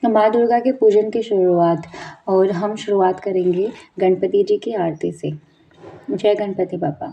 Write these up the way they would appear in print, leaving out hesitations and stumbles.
माँ दुर्गा के पूजन की शुरुआत, और हम शुरुआत करेंगे गणपति जी की आरती से। जय गणपति बापा।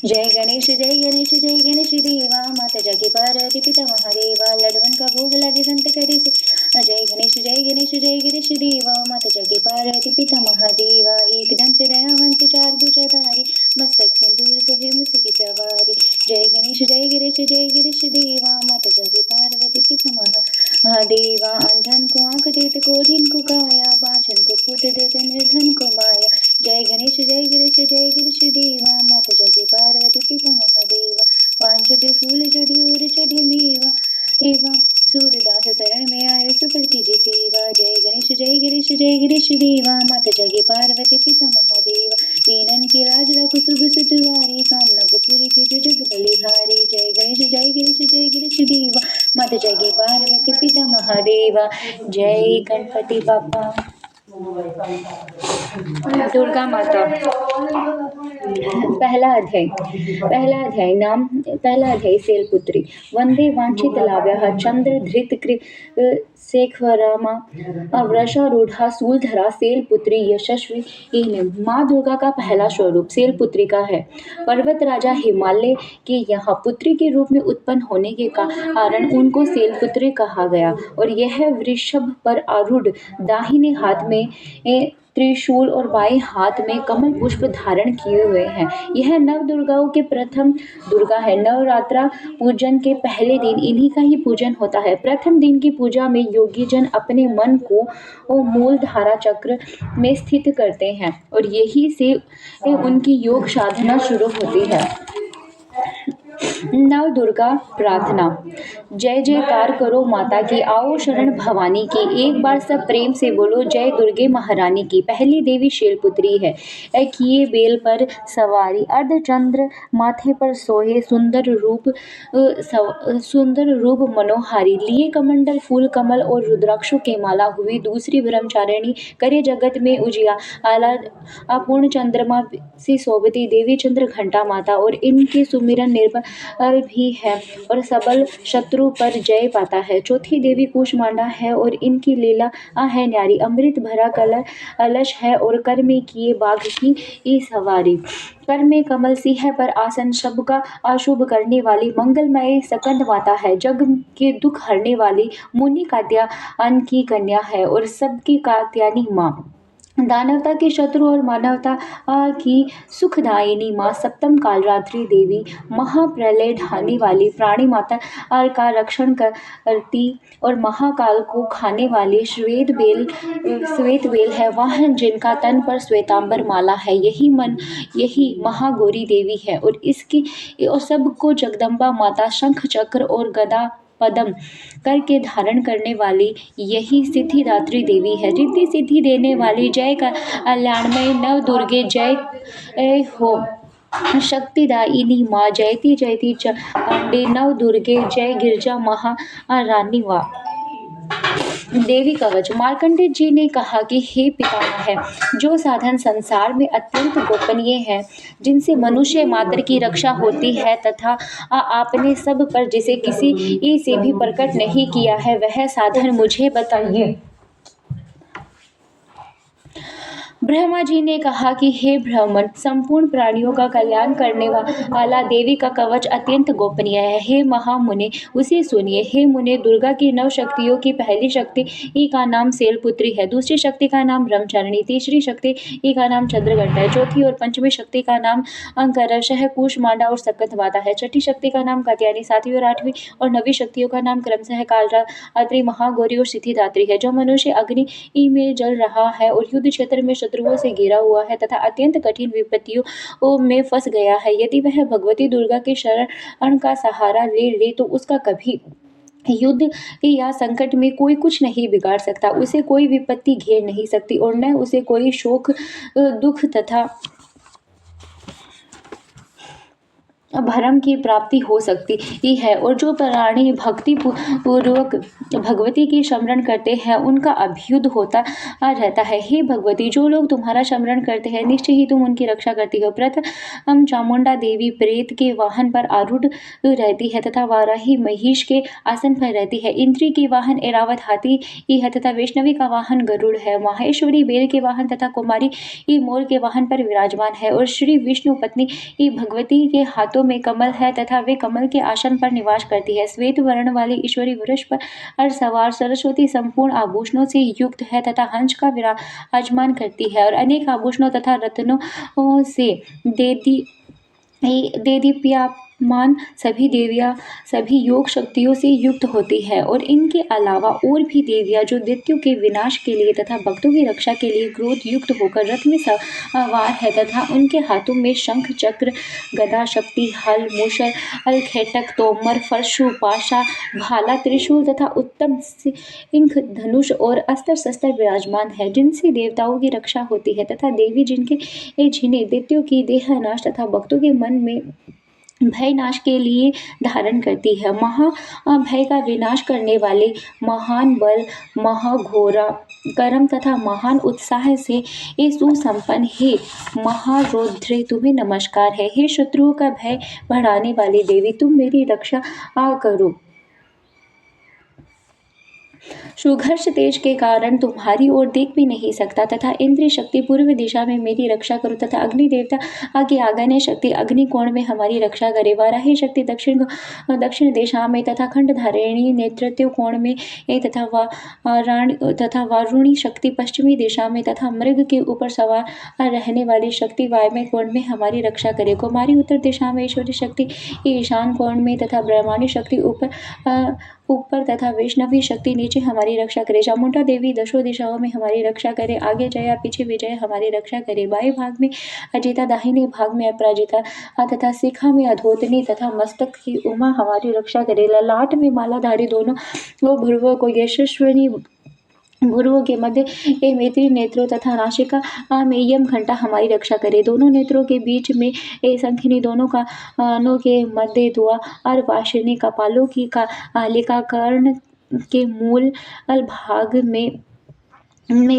जय गणेश जय गणेश जय गणेश देवा, माता जाके पार्वती पिता महादेवा, लडवन का भोग लगे संत करे से। जय गणेश जय गणेश जय गणेश देवा, माता जाके पार्वती पिता महादेवा, एक दंत दयावंत चार भुजधारी, मस्तक सिंदूर सोहे मुसकी सवारी। जय गणेश जय गणेश जय गणेश देवा, माता जाके पार्वती पिता महादेवा, अंधन को आंख देत कोढ़िन को काया, बांझन को पुत्र देत निर्धन को माया। जय गणेश जय गणेश देवा, माता जाके पार्वती पिता महादेवा, वांछित फूल चढ़े और चढ़े मेवा, एवं सूरदास शरण में आयो सुफल कीजे सेवा। जय गणेश देवा, माता जागे पार्वती पिता महादेवा, दीनन के राज रखो शुभ सुतवारी, कामना को पूरी के जो जग बलिहारी। जय गणेश देवा, माता जागे पार्वती पिता महादेवा। जय गणपति बापा। दुर्गा माता। पहला अध्याय शैलपुत्री। वंदे वांछित लाव्या चंद्र धृत शेखरमा वृषारूढ़ा शूलधरा शैलपुत्री यशस्वी। माँ दुर्गा का पहला स्वरूप शैलपुत्री का है। पर्वत राजा हिमालय के यहाँ पुत्री के रूप में उत्पन्न होने के कारण उनको शैलपुत्री कहा गया, और यह वृषभ पर आरूढ़ दाहिने हाथ में त्रिशूल और बाएं हाथ में कमल पुष्प धारण किए हुए हैं। यह नव दुर्गाओं के प्रथम दुर्गा है। नवरात्रा पूजन के पहले दिन इन्हीं का ही पूजन होता है। प्रथम दिन की पूजा में योगी जन अपने मन को मूल धारा चक्र में स्थित करते हैं, और यही से उनकी योग साधना शुरू होती है। नव दुर्गा प्रार्थना। जय जयकार करो माता की, आओ शरण भवानी की, एक बार सब प्रेम से बोलो जय दुर्गे महारानी की। पहली देवी शैलपुत्री है। किए बेल पर सवारी, अर्धचंद्र माथे पर सोहे, सुंदर रूप मनोहारी, लिए कमंडल फूल कमल और रुद्राक्षों के माला हुई। दूसरी ब्रह्मचारिणी, करे जगत में उजियाला, अपूर्ण चंद्रमा से शोभती देवी चंद्र घंटा माता, और इनके सुमिरन निर्भर भी है और सबल शत्रु पर जय पाता है। चौथी देवी कूष्मांडा है, और इनकी लीला है न्यारी, अमृत भरा कलश है और कर में किए बाघ की सवारी। कर में कमल सिंह पर आसन, सबका अशुभ करने वाली मंगलमय सकंद माता है। जग के दुख हरने वाली मुनि कात्यायन की कन्या है और सबकी कात्यायनी माँ। दानवता के शत्रु और मानवता की सुखदायिनी माँ सप्तम कालरात्रि देवी, महाप्रलय ढाने वाली प्राणी माता का रक्षण करती और महाकाल को खाने वाली श्वेत बेल है। वाहन जिनका तन पर श्वेतांबर माला है, यही महागौरी देवी है, और इसकी और सबको जगदम्बा माता शंख चक्र और गदा पद्म करके धारण करने वाली यही सिद्धिदात्री देवी है। रिद्धि सिद्धि देने वाली जय कल्याणमय नव दुर्गे जय हो। शक्तिदायिनी माँ जयति जयति चामुंडे नव दुर्गे जय गिरजा महारानी वा। देवी कवच। मार्कंडेय जी ने कहा कि हे पितामह है, जो साधन संसार में अत्यंत गोपनीय है, जिनसे मनुष्य मात्र की रक्षा होती है, तथा आपने सब पर जिसे किसी से भी प्रकट नहीं किया है, वह साधन मुझे बताइए। ब्रह्मा जी ने कहा कि हे ब्राह्मण, संपूर्ण प्राणियों का कल्याण करने वाला देवी का कवच अत्यंत गोपनीय है। हे महामुने, उसे सुनिए। हे मुने, दुर्गा की 9 शक्तियों की पहली शक्ति का नाम शैलपुत्री है, दूसरी शक्ति का नाम ब्रह्मचारिणी, तीसरी शक्ति का नाम चंद्रघंटा है, चौथी और पंचमी शक्ति का नाम अंकरश है, कूष्मांडा और सकंदमाता है, छठी शक्ति का नाम कात्यायनी, सातवीं और आठवीं और 9वीं शक्तियों का नाम क्रमशः कालरात्रि, महागौरी और सिद्धिदात्री है। जो मनुष्य अग्नि में जल रहा है और युद्ध क्षेत्र में शत्रुओं से घिरा हुआ है तथा अत्यंत कठिन विपत्तियों में फंस गया है, यदि वह भगवती दुर्गा के शरण का सहारा ले तो उसका कभी युद्ध या संकट में कोई कुछ नहीं बिगाड़ सकता, उसे कोई विपत्ति घेर नहीं सकती और न उसे कोई शोक दुख तथा भरम की प्राप्ति हो सकती है। और जो प्राणी भक्ति पूर्वक भगवती की स्मरण करते हैं उनका अभ्युदय होता रहता है। हे भगवती, जो लोग तुम्हारा स्मरण करते हैं निश्चय ही तुम उनकी रक्षा करती हो। प्रथम चामुंडा देवी प्रेत के वाहन पर आरूढ़ रहती है तथा वाराही महिष के आसन पर रहती है। इंद्री की वाहन ऐरावत हाथी ही है तथा वैष्णवी का वाहन गरुड़ है। माहेश्वरी बेल के वाहन तथा कुमारी मोर के वाहन पर विराजमान है। और श्री विष्णु पत्नी भगवती के हाथों में कमल है तथा वे कमल के आसन पर निवास करती है। श्वेत वर्ण वाली ईश्वरी वृक्ष पर सवार सरस्वती संपूर्ण आभूषणों से युक्त है तथा हंस का विराजमान करती है और अनेक आभूषणों तथा रत्नों से देदीप्यमान सभी देवियां सभी योग शक्तियों से युक्त होती है। और इनके अलावा और भी देवियां जो दैत्यों के विनाश के लिए तथा भक्तों की रक्षा के लिए क्रोध युक्त होकर रथ में सवार है तथा उनके हाथों में शंख चक्र गदा शक्ति हल मूसल खेटक तोमर फरशु पाशा भाला त्रिशूल तथा उत्तम सिंह धनुष और अस्त्र शस्त्र विराजमान है जिनसे देवताओं की रक्षा होती है तथा देवी जिन्हें दैत्यों की देह नाश तथा भक्तों के मन में भय नाश के लिए धारण करती है। महाभय का विनाश करने वाले महान बल महाघोरा कर्म तथा महान उत्साह से ये सुसंपन्न हे महारौद्रे तुम्हें नमस्कार है। हे शत्रुओं का भय बढ़ाने वाली देवी तुम मेरी रक्षा करो। सुघर्ष तेज के कारण तुम्हारी ओर देख भी नहीं सकता तथा इंद्रिय शक्ति पूर्व दिशा में मेरी रक्षा करो तथा अग्नि देवता आगे आग्नेय शक्ति अग्नि कोण में हमारी रक्षा करे। वाराही शक्ति दक्षिण दिशा में तथा खंड धारिणी नेतृत्व कोण में तथा वारुणी शक्ति पश्चिमी दिशा में तथा मृग के ऊपर सवार रहने वाली शक्ति वायव्य कोण में हमारी रक्षा करे। कुमारी उत्तर दिशा में ईश्वरी शक्ति ईशान कोण में तथा ब्रह्मांडी शक्ति ऊपर तथा वैष्णवी शक्ति नीचे हमारी रक्षा करे। चामुंडा देवी दशों दिशाओं में हमारी रक्षा करे। आगे जया पीछे विजय हमारी रक्षा करे। बाएं भाग में अजिता दाहिने भाग में अपराजिता तथा शिखा में अधोतनी तथा मस्तक की उमा हमारी रक्षा करे। ललाट में मालाधारी दोनों भुर्वों को यशस्विनी भुर्वों के मध्य मैत्री नेत्रों तथा नासिका में यम घंटा हमारी रक्षा करे। दोनों नेत्रों के बीच में शंखिनी दोनों कानों के मध्य द्वार वासिनी कपालों की कालिका कर्ण के मूल भाग में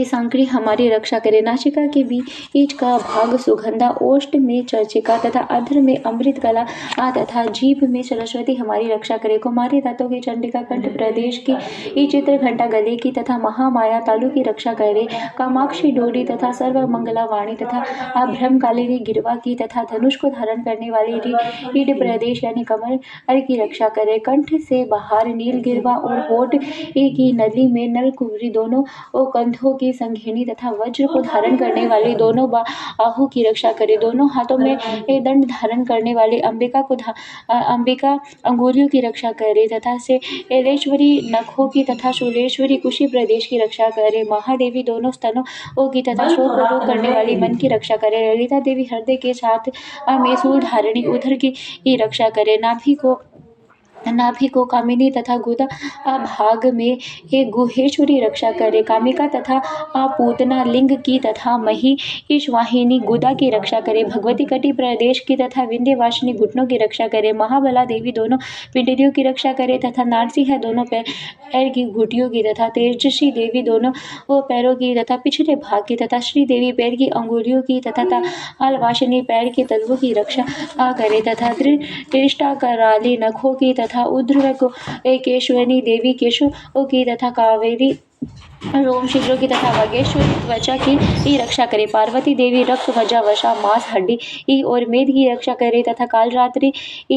सांकड़ी हमारी रक्षा करे। नासिका के बीच का भाग सुगंधा ओष्ठ में चर्चिका तथा अधर में अमृत कला तथा जीभ में सरस्वती हमारी रक्षा करे। कुमारी दांतों की चंडिका कंठ प्रदेश की चित्र घंटा गले की तथा महामाया तालु की रक्षा करे। कामाक्षी डोरी तथा सर्व मंगला वाणी तथा ब्रह्मकालिनी गिरवा की तथा धनुष को धारण करने वाली रीढ़ प्रदेश यानी कमर की रक्षा करे। कंठ से बाहर नील गिरवा और होठ की नली में नलकुबरी दोनों कंधों की संघिनी तथा वज्र को धारण करने वाली दोनों बाहु की रक्षा करे। दोनों हाथों में दंड धारण करने वाली अंबिका अंगुलियों की रक्षा करे तथा से एलेश्वरी नखों की तथा शूलेश्वरी कुशी प्रदेश की रक्षा करे। महादेवी दोनों स्तनों की तथा शोक को दूर करने वाली मन की रक्षा करे। ललिता देवी हृदय के साथ में शूल धारिणी उधर की रक्षा करे। नाभि को कामिनी तथा गुदा भाग में गुहेश्वरी रक्षा करे। कामिका तथा पूतना लिंग की तथा महिषवाहिनी गुदा की रक्षा करे। भगवती कटी प्रदेश की तथा विंध्यवासिनी घुटनों की रक्षा करे। महाबला देवी दोनों पिंडलियों की रक्षा करे तथा नारसिंह दोनों पैर की घुटियों की तथा तेजस्वी देवी दोनों पैरों की तथा पिछले भाग की तथा श्री देवी पैर की अंगुलियों की तथा तालवासिनी पैर के तलवों की रक्षा करे तथा त्रिष्टा कराली नखों की तथा उद्र केशवनी देवी केशों की तथा कावेरी रोम शीघ्रों की तथा वागेश्वरी त्वचा की रक्षा करे। पार्वती देवी रक्त वजा वशा मांस हड्डी और मेद की रक्षा करे तथा कालरात्रि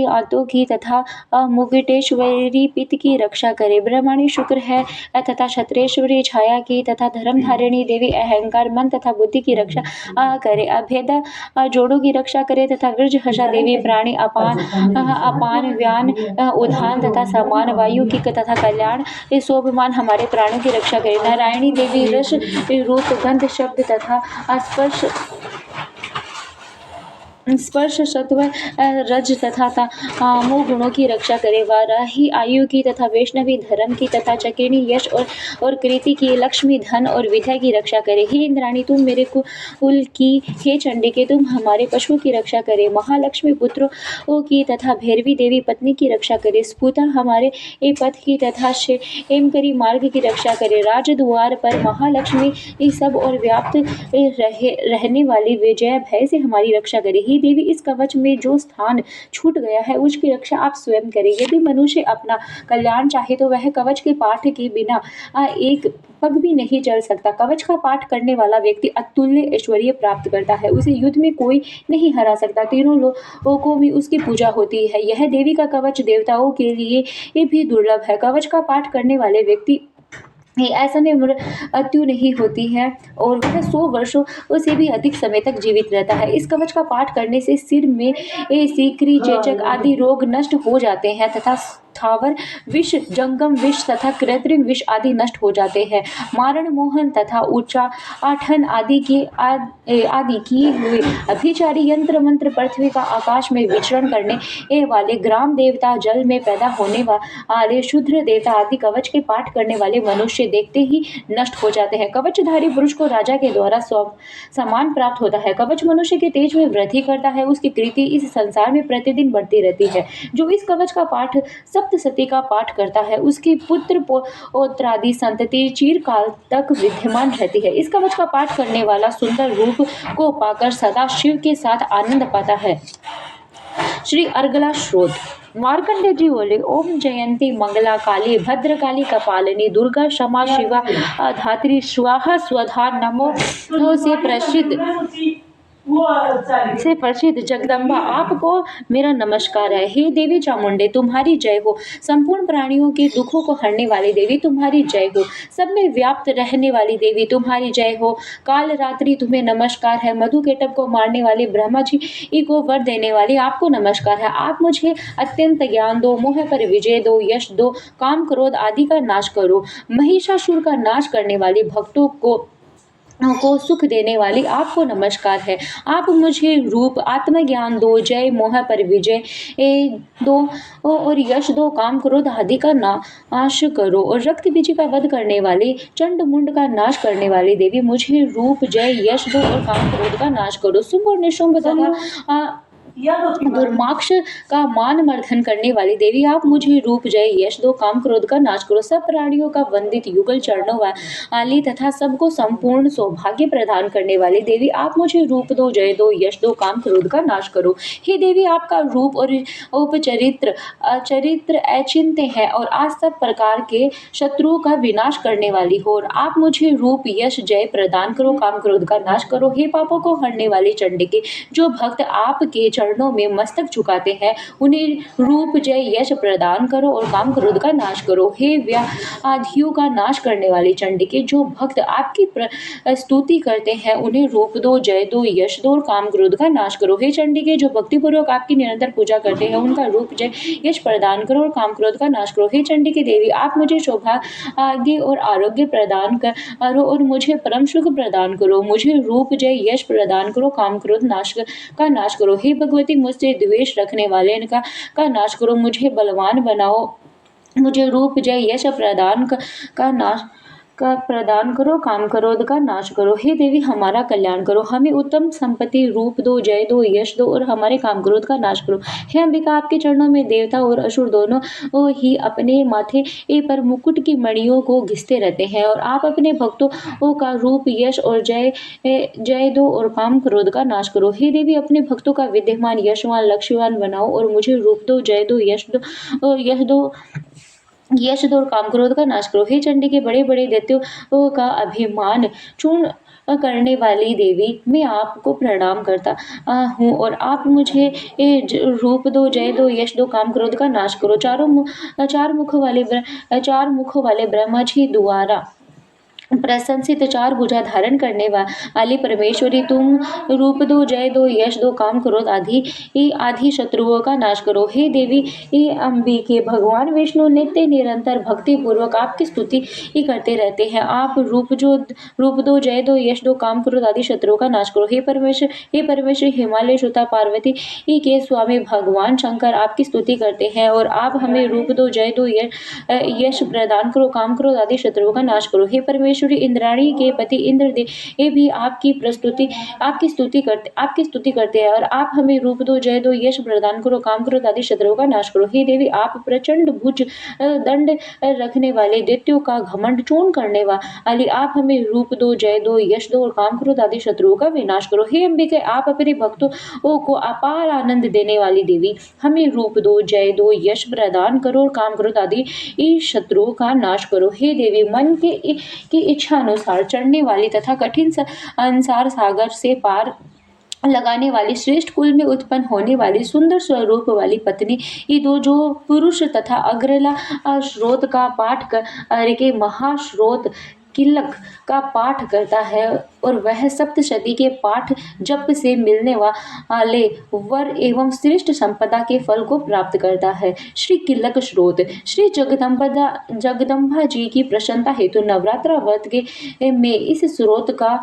आंतों की तथा मुकुटेश्वरी पित्त की रक्षा करे। ब्रह्मणी शुक्र है तथा क्षत्रेश्वरी छाया की तथा धर्मधारिणी देवी अहंकार मन तथा बुद्धि की रक्षा करे। अभेदा जोड़ों की रक्षा करे तथा वृषहषा देवी प्राणी अपान व्यान उदान तथा समान वायु की तथा कल्याण शोभमान हमारे प्राणों की रक्षा करे। नारायणी देवी रस रूप गंध शब्द तथा स्पर्श स्पर्श सत्व रज तथा तमो गुणों की रक्षा करे। वाराही आयु की तथा वैष्णवी धर्म की तथा चकिनी यश और कृति की, लक्ष्मी धन और विद्या की रक्षा करे। हे इंद्राणी तुम मेरे कुल की, हे चंडिके तुम हमारे पशुओं की रक्षा करे। महालक्ष्मी पुत्रों की तथा भैरवी देवी पत्नी की रक्षा करे। स्फुता हमारे पथ की तथा एमकरी मार्ग की रक्षा करे। राजद्वार पर महालक्ष्मी इस सब और व्याप्त रहने वाली विजया भय से हमारी रक्षा करे। हे देवी इस कवच में जो स्थान छूट गया है उसकी रक्षा आप स्वयं करें। यदि मनुष्य अपना कल्याण चाहे तो वह कवच के पाठ के बिना एक पग भी नहीं चल सकता। कवच का पाठ करने वाला व्यक्ति अतुल्य ऐश्वर्य प्राप्त करता है। उसे युद्ध में कोई नहीं हरा सकता। तीनों लोकों में उसकी पूजा होती है। यह देवी का कवच देवताओं के लिए ये भी दुर्लभ है। कवच का पाठ करने वाले व्यक्ति ऐसा में मृत्यु नहीं होती है और वह 100 वर्षों से भी अधिक समय तक जीवित रहता है। इस कवच का पाठ करने से सिर में सीकरी, चेचक आदि रोग नष्ट हो जाते हैं तथा स्थावर विष, जंगम विष तथा कृत्रिम विष आदि नष्ट हो जाते हैं। मारण, मोहन तथा उच्चाटन आदि किए हुए अभिचारी यंत्र मंत्र, पृथ्वी का आकाश में विचरण करने वाले ग्राम देवता, जल में पैदा होने वाले शुद्र देवता आदि कवच के पाठ करने वाले मनुष्य देखते ही नष्ट हो जाते हैं। कवचधारी पुरुष को राजा के द्वारा सम्मान प्राप्त होता है। कवच मनुष्य के तेज में वृद्धि करता है। उसकी कीर्ति इस संसार में प्रतिदिन बढ़ती रहती है। जो इस कवच का पाठ सप्तशती का पाठ करता है उसकी पुत्र पौत्रादि संतति चिरकाल तक विद्यमान रहती है। इस कवच का पाठ करने वाला सुंदर रूप को पाकर सदा शिव के साथ आनंद पाता है। श्री अर्गला श्रोत मार्कंडे जी बोले, ओम जयंती मंगला काली भद्रकाली कपालिनी दुर्गा क्षमा शिवा धात्री स्वाहा स्वधा नमो से प्रसिद्ध जगदम्बा आपको मेरा नमस्कार है। हे देवी चामुंडे तुम्हारी जय हो। संपूर्ण प्राणियों के दुखों को हरने वाली देवी तुम्हारी जय हो। सब में व्याप्त रहने वाली देवी तुम्हारी जय हो। काल रात्रि तुम्हें नमस्कार है। मधु केटव को मारने वाली ब्रह्मा जी को वर देने वाली आपको नमस्कार है। आप मुझे अत्यंत ज्ञान दो, मोह पर विजय दो, यश दो, काम क्रोध आदि का नाश करो। महिषासुर का नाश करने वाली भक्तों को सुख देने वाली आपको नमस्कार है। आप मुझे रूप, आत्मज्ञान दो, जय, मोह पर विजय दो और यश दो, काम क्रोध आदि का नाश करो। और रक्त बीज का वध करने वाली, चंड मुंड का नाश करने वाली देवी मुझे रूप, जय, यश दो और काम क्रोध का नाश करो। शुंभ और निशुंभ तथा दुर्माक्ष का मान मर्दन करने वाली देवी आप मुझे रूप, जय, यश दो, काम क्रोध का नाश करो। सब प्राणियों का वंदित युगल चरणों वाली तथा सबको संपूर्ण सौभाग्य प्रदान करने वाली देवी आप मुझे रूप दो, जय दो, यश दो, काम क्रोध का नाश करो। हे देवी आपका रूप और उपचरित्र चरित्र अचिंत्य है और आज सब प्रकार के शत्रुओं का विनाश करने वाली हो। और आप मुझे रूप, यश, जय प्रदान करो, काम क्रोध का नाश करो। हे पापों को हरने वाली चंडिके, जो भक्त आपके चरणों में मस्तक झुकाते हैं उन्हें रूप, जय, यश प्रदान करो और काम क्रोध का नाश करो। हे व्याधियों का नाश करने वाली चंडिके, जो भक्त आपकी स्तुति करते हैं उन्हें रूप दो, जय दो, यश दो और काम क्रोध का नाश करो। हे चंडिके, जो भक्तिपूर्वक आपकी निरंतर पूजा करते हैं उनका रूप, जय, यश प्रदान करो और काम क्रोध का नाश करो। हे चंडिके देवी, आप मुझे सौभाग्य और आरोग्य प्रदान करो और मुझे परम सुख प्रदान करो। मुझे रूप, जय, यश प्रदान करो, काम क्रोध का नाश करो। हे भगवती, मुझसे द्वेष रखने वाले का नाश करो। मुझे बलवान बनाओ। मुझे रूप, जय, यश प्रदान करो, काम क्रोध का नाश करो। हे देवी, हमारा कल्याण करो। हमें उत्तम संपत्ति, रूप दो, जय दो, यश दो और हमारे काम क्रोध का नाश करो। हे अंबिका, आपके चरणों में देवता और असुर दोनों ही अपने माथे पर मुकुट की मणियों को घिसते रहते हैं और आप अपने भक्तों का रूप, यश और जय दो और काम क्रोध का नाश करो। हे देवी, अपने भक्तों का विद्यमान, यशवान, लक्ष्यवान बनाओ और मुझे रूप दो, जय दो, यश दो और काम क्रोध का नाश करो। हे चंडी के बड़े बड़े दैत्यों का अभिमान चूर्ण करने वाली देवी, मैं आपको प्रणाम करता हूँ और आप मुझे रूप दो, जय दो, यश दो, काम क्रोध का नाश करो। चार मुखों वाले ब्रह्मा जी द्वारा प्रशंसित चार भुजा धारण करने वाली परमेश्वरी, तुम रूप दो, जय दो, यश दो, काम क्रोध आदि शत्रुओं का नाश करो। हे देवी अंबिके, भगवान विष्णु नित्य निरंतर भक्ति पूर्वक आपकी स्तुति करते रहते हैं। आप रूप दो, जय दो, यश दो, काम क्रोध आदि शत्रुओं का नाश करो। हे परमेश्वर, हिमालय सुता पार्वती के स्वामी भगवान शंकर आपकी स्तुति करते हैं और आप हमें रूप दो, जय दो, यश प्रदान करो, काम क्रोध आदि शत्रुओं का नाश करो। हे परमेश्वरी, इंद्राणी के पति इंद्रदेव ये भी आपकी स्तुति करते हैं और आप हमें रूप दो, जय दो, यश प्रदान करो, काम क्रोध आदि शत्रुओं का नाश करो। हे देवी, आप प्रचंड भुज दंड रखने वाले, दैत्यों का घमंड चूर्ण करने वाली, आप हमें रूप दो, जय दो, यश दो और काम क्रोध आदि शत्रुओं का विनाश करो। हे अंबिके, आप अपने भक्तों को अपार आनंद देने वाली देवी, हमें रूप दो, जय दो, यश प्रदान करो और काम क्रोध आदि शत्रुओं का नाश करो। हे देवी, मन की इच्छा अनुसार चढ़ने वाली तथा कठिन संसार सागर से पार लगाने वाली, श्रेष्ठ कुल में उत्पन्न होने वाली, सुंदर स्वरूप वाली पत्नी, ये दो जो पुरुष तथा अग्रला स्रोत का पाठ करके महास्रोत किल्लक का पाठ करता है और वह सप्तशती के पाठ जप से मिलने वाले वर एवं श्रेष्ठ संपदा के फल को प्राप्त करता है। श्री किल्लक स्रोत। श्री जगदम्बा जी की प्रसन्नता हेतु नवरात्र व्रत के में इस स्रोत का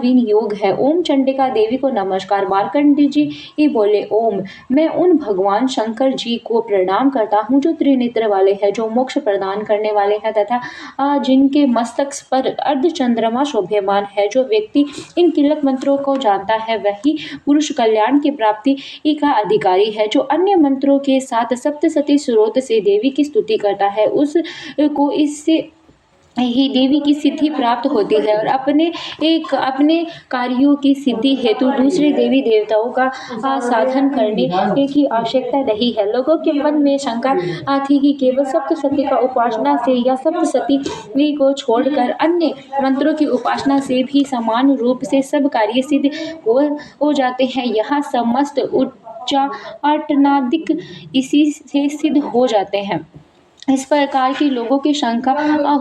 विनियोग है। ओम चंडिका देवी को नमस्कार। मार्कंडेय जी ये बोले, ओम, मैं उन भगवान शंकर जी को प्रणाम करता हूँ जो त्रिनेत्र वाले हैं, जो मोक्ष प्रदान करने वाले हैं तथा जिनके मस्तक पर अर्ध चंद्रमा शोभ्यमान है। जो व्यक्ति इन किल्लक मंत्रों को जानता है वही पुरुष कल्याण की प्राप्ति का अधिकारी है। जो अन्य मंत्रों के साथ सप्तशती स्रोत से देवी की स्तुति करता है उसको इससे ही देवी की सिद्धि प्राप्त होती है और अपने कार्यों की सिद्धि हेतु दूसरे देवी देवताओं का साधन करने की आवश्यकता नहीं है। लोगों के मन में शंका थी कि केवल सप्तशती का उपासना से या सप्तशती को छोड़कर अन्य मंत्रों की उपासना से भी समान रूप से सब कार्य सिद्ध हो जाते हैं। यहाँ समस्त उच्चाटनादिक इसी से सिद्ध हो जाते हैं। इस प्रकार की लोगों की शंका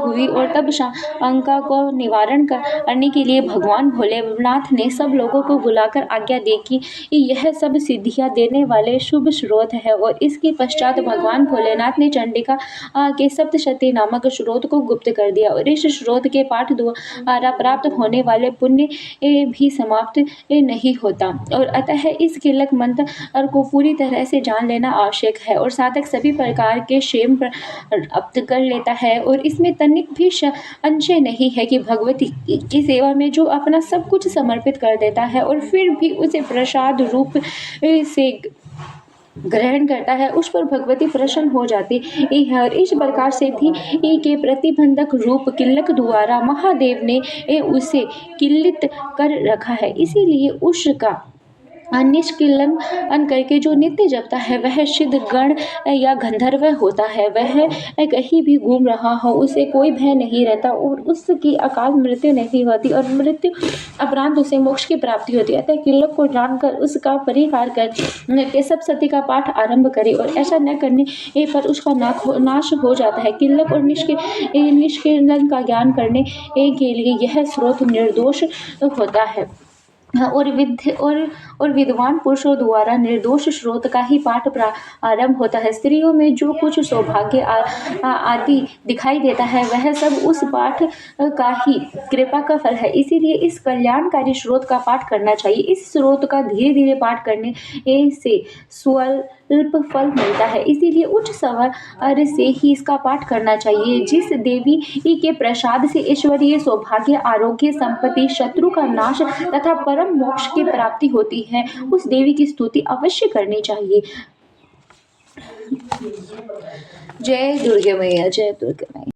हुई और तब शंका को निवारण करने के लिए भगवान भोलेनाथ ने सब लोगों को बुलाकर आज्ञा दी कि यह सब सिद्धियां देने वाले शुभ स्रोत है। और इसके पश्चात भगवान भोलेनाथ ने चंडिका के सप्तशती नामक स्रोत को गुप्त कर दिया और इस स्रोत के पाठ द्वारा प्राप्त होने वाले पुण्य भी समाप्त नहीं होता और अतः इस किल्लक मंत्र को पूरी तरह से जान लेना आवश्यक है। और साधक सभी प्रकार के क्षेम प्राप्त कर लेता है और इसमें तनिक भी अंशय नहीं है कि भगवती की सेवा में जो अपना सब कुछ समर्पित कर देता है और फिर भी उसे प्रसाद रूप से ग्रहण करता है, उस पर भगवती प्रसन्न हो जाती है। और इस प्रकार से भी के प्रतिबंधक रूप किल्लक द्वारा महादेव ने उसे किल्लित कर रखा है। इसीलिए उसका निष्किलन करके जो नित्य जपता है वह सिद्ध गण या गंधर्व होता है। वह कहीं भी घूम रहा हो उसे कोई भय नहीं रहता और उसकी अकाल मृत्यु नहीं होती और मृत्यु उपरांत उसे मोक्ष की प्राप्ति होती है। अतः किल्लक को जानकर उसका परिहार कर के सप्तशती का पाठ आरंभ करे और ऐसा न करने पर उसका नाश हो जाता है। किल्लक और निष्किलन का ज्ञान करने के लिए यह स्रोत निर्दोष होता है और विद्वान पुरुषों द्वारा निर्दोष स्रोत का ही पाठ प्रारंभ होता है। स्त्रियों में जो कुछ सौभाग्य आदि दिखाई देता है वह सब उस पाठ का ही कृपा का फल है। इसीलिए इस कल्याणकारी स्रोत का पाठ करना चाहिए। इस स्रोत का धीरे धीरे पाठ करने से स्वल्प फल मिलता है, इसीलिए उच्च स्वर से ही इसका पाठ करना चाहिए। जिस देवी के प्रसाद से ऐश्वर्य, सौभाग्य, आरोग्य, संपत्ति, शत्रु का नाश तथा परम मोक्ष की प्राप्ति होती है उस देवी की स्तुति अवश्य करनी चाहिए। जय दुर्गे मैया, जय दुर्गे मैया।